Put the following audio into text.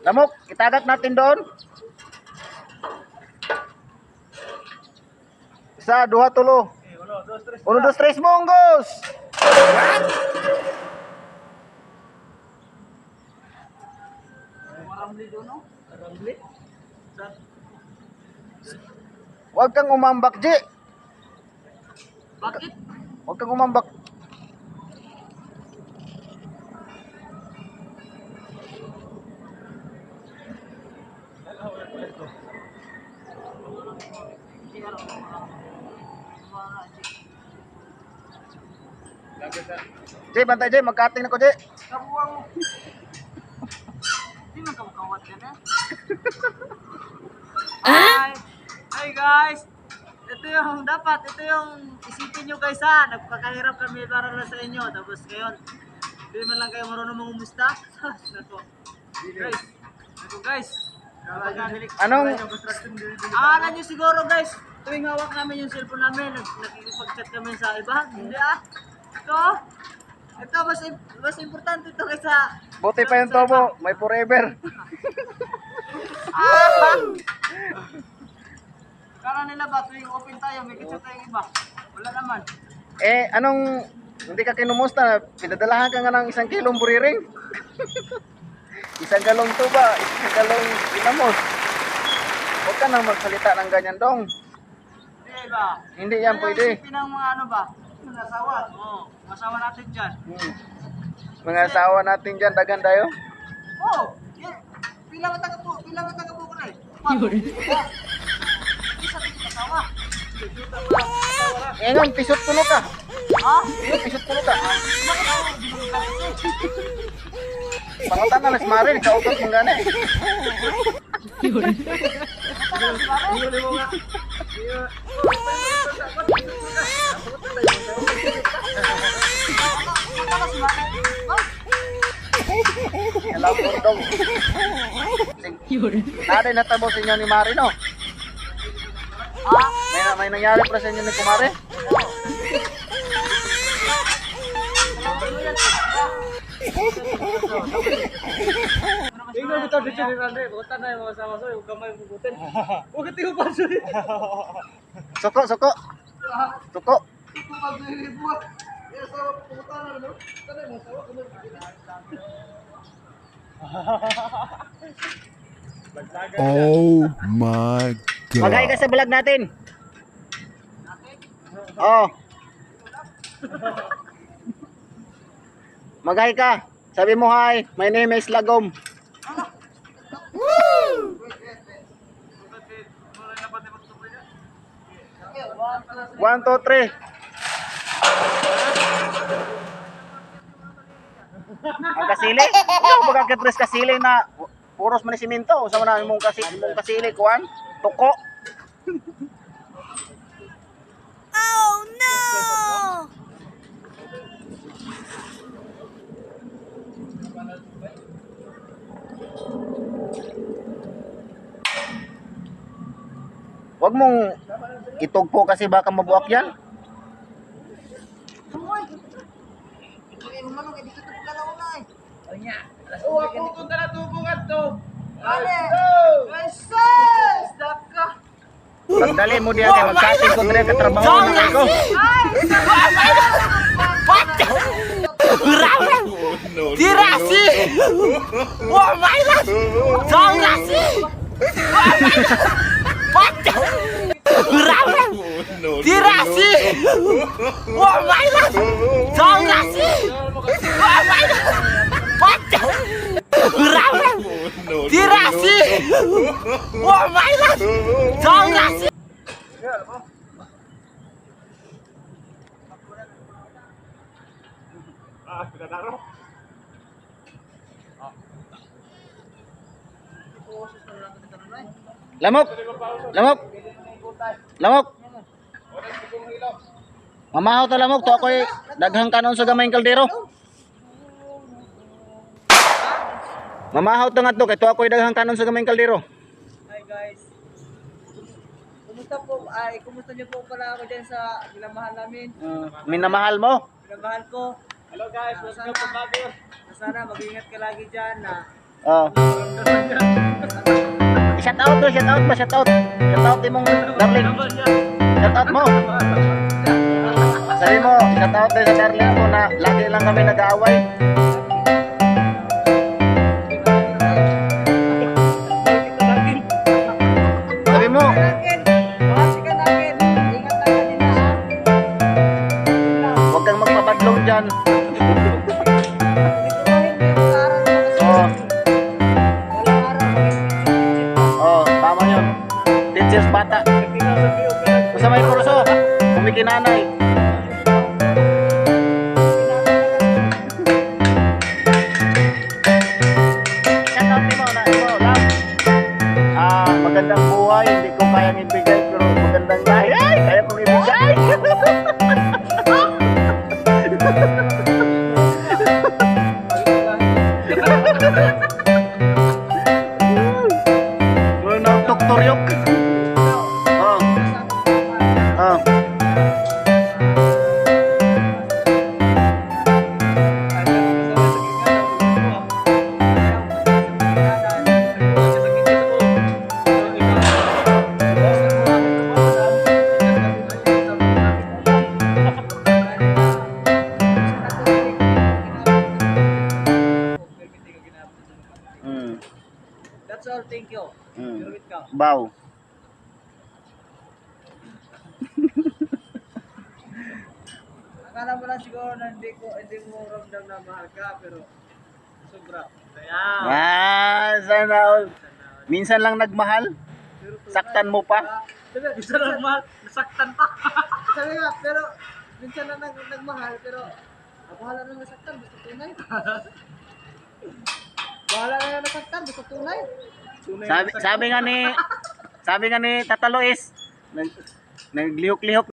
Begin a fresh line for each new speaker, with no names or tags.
Lamok, itagat natin doon. Isa, dua, tulo. 1, 2, 3, monggos!
Maramli doon, no? Maramli?
Huwag kang umambak, Ji.
Bakit?
Huwag kang umambak. Ji, bantay Ji, magkating na ko, Ji.
Kabuang mo. Hindi man kawat yan, eh. Hi guys! Ito yung dapat, ito yung isipin nyo guys ha. Nagpakahirap kami para lang sa inyo. Tapos ngayon, hindi man lang kayo marunong mangumusta. Nako. Guys.
Anong-
Akala nyo siguro guys, tuwing hawak namin yung cellphone namin, nakikipag-chat kami sa iba. Hindi ah. Ito mas importante ito kaysa
Buti pa yung tobo, may forever.
Kala nila ba tuwing open tayo, may kichat tayong iba? Wala naman.
Eh, anong hindi ka kinumusta? Pinadalahan ka nga ng 1 kilong buriring. 1 galong tuba, 1 galong inamos. Huwag ka nang magsalita ng ganyan dong.
Hindi ba?
Hindi yan pwede.
Isipin ng mga ano ba? Mga asawa. Oo, asawa natin dyan.
Mga asawa natin dyan, dagan tayo.
Oo, pila mata ka po ko na eh. Isa rin asawa.
Eh nga, pisot puno ka.
Ha?
Pisot puno ka.
Bakit ako binulungan ito?
Pangutan na las marin, kautot mong gani. Alam mo dong. Naday natabo sa inyo ni Mari, no? May nangyari pala sa inyo ni Kumare?
Tingnan mo ito dito ni Randy. Bukutan na yung mga asawa so, yung kamay bukutin. Huwag tingnan pa siya.
Suko, suko. Suko.
Oh my
Mag-hi ka
god.
sa vlog natin. Oh. Mag-hi ka. Sabi mo hi, my name is Lagom. One, two, three. Ang kasili? Ano ba kakitris kasili na puros man ni simento? Sa na imong kasili kuan? Tuko.
Oh no!
Huwag mong itugpo kasi baka mabuak yan.
Ako kung talatubungan to.
Pagdali mo diyan kay magkating ko dire ka trabaho na ko.
Dirasi! Oh my god! Dirasi! Dirasi! Oh my god! Dirasi! Oh my god! Dirasi! Oh my god! Dirasi!
Lamok. Lamok. Lamok. Mamahaw ta lamok to ako'y daghang kanon sa gamayng kaldero. Mamahaw ta ngadto kay to ako'y daghang kanon sa gamayng kaldero.
Hi guys. Kumusta po? Kumusta niyo po pala ako dyan sa minamahal namin?
Minamahal mo?
Minamahal ko. Hello guys, welcome to Baguio. Sana mag-ingat ka lagi dyan na
Oh. Shout out to, shout out ba, shout out. Shout out imong darling. Shout out mo. Sabi mo, shout out din sa darling mo na lagi lang kami nag-aaway. Sabi mo, huwag kang magpabadlong dyan. Oh, oh, tama yun. Teachers bata. Basta may kurso, kumikinanay. Shout out mo na, love. Magandang buhay, hindi ko kayang ibigay, pero magandang lahi, ay, kaya kong ibigay. Muna tuktoryok. Oh, oh.
That's all, thank you. Pero ka.
Bow.
Akala mo lang siguro na hindi mo ramdam na mahal ka, pero sobra. Kaya,
Sana all. Minsan lang nagmahal. Saktan mo pa.
minsan lang mahal, nasaktan pa. Sabi nga, pero minsan lang nagmahal, pero bahala na nasaktan, gusto tunay. Bahala na nasaktan, gusto tunay.
Sabi nga ni Tata Lois, naglihok-lihok